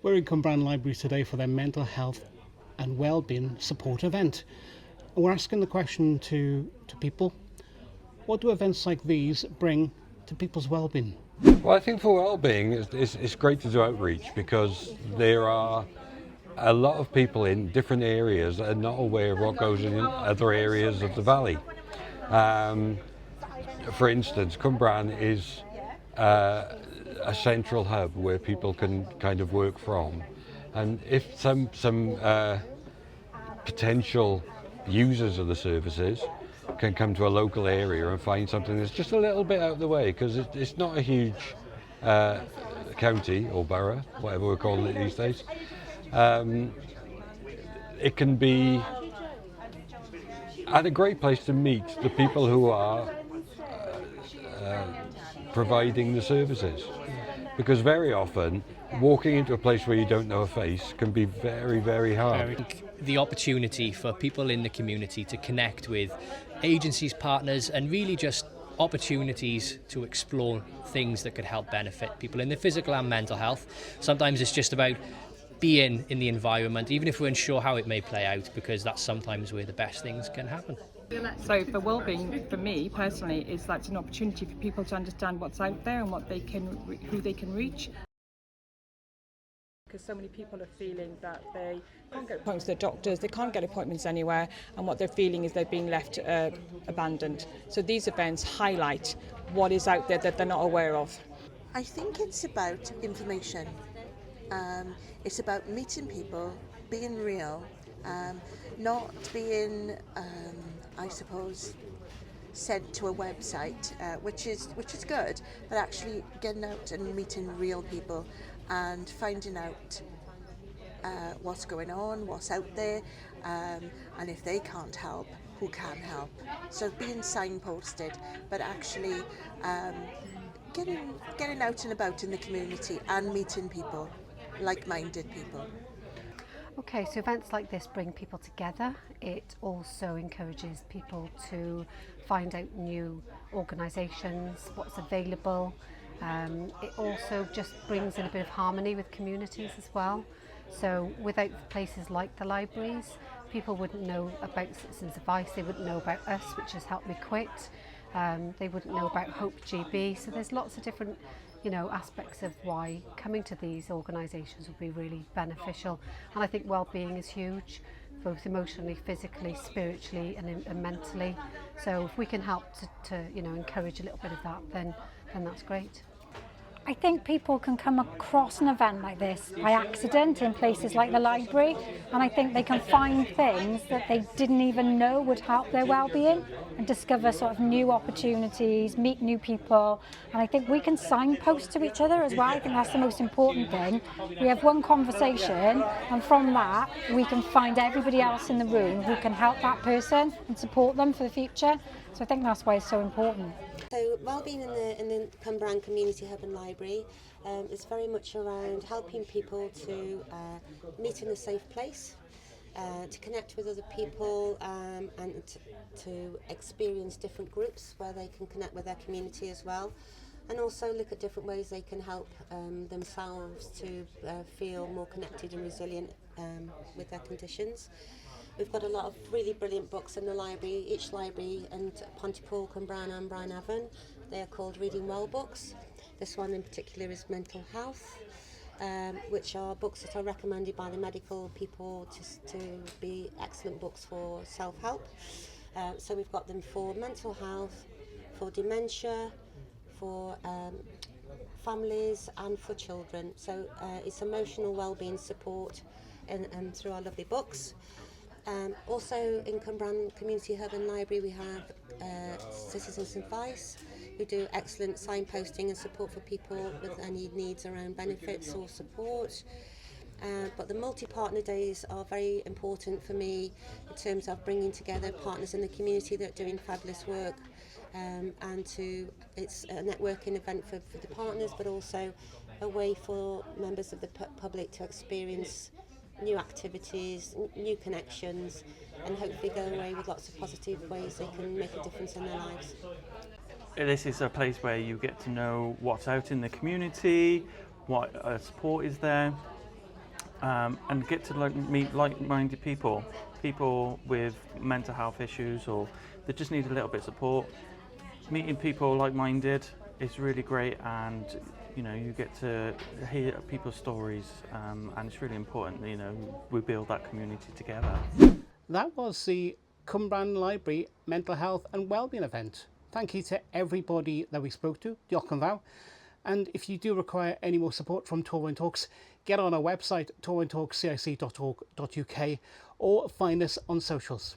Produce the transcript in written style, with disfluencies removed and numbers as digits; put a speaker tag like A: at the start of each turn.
A: We're in Cumbrian Library today for their mental health and wellbeing support event. And we're asking the question to people, what do events like these bring to people's wellbeing?
B: Well, I think for well-being, it's great to do outreach because there are a lot of people in different areas that are not aware of what goes in other areas of the valley. Um, for instance, Cumbrian is a central hub where people can kind of work from, and if some potential users of the services can come to a local area and find something that's just a little bit out of the way, because it's not a huge county or borough, whatever we're calling it these days. It can be a great place to meet the people who are providing the services, because very often walking into a place where you don't know a face can be very, very hard.
C: The opportunity for people in the community to connect with agencies, partners, and really just opportunities to explore things that could help benefit people in their physical and mental health. Sometimes it's just about being in the environment, even if we're unsure how it may play out, because that's sometimes where the best things can happen.
D: So for wellbeing, for me personally, is that's an opportunity for people to understand what's out there and what they can, who they can reach. Because so many people are feeling that they can't get appointments to their doctors, they can't get appointments anywhere, and what they're feeling is they're being left abandoned. So these events highlight what is out there that they're not aware of.
E: I think it's about information. It's about meeting people, being real, not being, I suppose, sent to a website, which is good, but actually getting out and meeting real people and finding out what's going on, what's out there, and if they can't help, who can help. So being signposted, but actually getting out and about in the community and meeting people, like-minded people.
F: Okay, so events like this bring people together. It also encourages people to find out new organisations, what's available. It also just brings in a bit of harmony with communities as well. So without places like the libraries, people wouldn't know about Citizens Advice, they wouldn't know about us, which has helped me quit. They wouldn't know about Hope GB. So there's lots of different aspects of why coming to these organisations would be really beneficial. And I think well-being is huge, both emotionally, physically, spiritually and mentally. So if we can help to encourage a little bit of that, then that's great.
G: I think people can come across an event like this by accident in places like the library, and I think they can find things that they didn't even know would help their well-being and discover sort of new opportunities, meet new people, and I think we can signpost to each other as well. I think that's the most important thing. We have one conversation, and from that we can find everybody else in the room who can help that person and support them for the future. So I think that's why it's so important.
H: So wellbeing in the Cumbrian Community Hub and Library is very much around helping people to meet in a safe place, to connect with other people and to experience different groups where they can connect with their community as well, and also look at different ways they can help themselves to feel more connected and resilient with their conditions. We've got a lot of really brilliant books in the library, each library, and Pontypool, Cumbrian and Brineavon. They are called Reading Well books. This one in particular is Mental Health, which are books that are recommended by the medical people to be excellent books for self-help. So we've got them for mental health, for dementia, for families and for children. So it's emotional wellbeing support and through our lovely books. Also in Cumbrian Community Hub and Library we have Citizens Advice, who do excellent signposting and support for people with any needs around benefits or support. But the multi-partner days are very important for me in terms of bringing together partners in the community that are doing fabulous work, and it's a networking event for the partners, but also a way for members of the public to experience new activities, new connections, and hopefully go away with lots of positive ways they can make a difference in their lives.
I: This is a place where you get to know what's out in the community, what support is there. and get to meet like-minded people, people with mental health issues or that just need a little bit of support. Meeting people like-minded is really great, and you know, you get to hear people's stories, and it's really important, you know, we build that community together.
A: That was the Cumbrian Library Mental Health and Wellbeing event. Thank you to everybody that we spoke to, diolch yn fawr. And if you do require any more support from Torwyn Talks, get on our website torwyntalkscic.org.uk or find us on socials.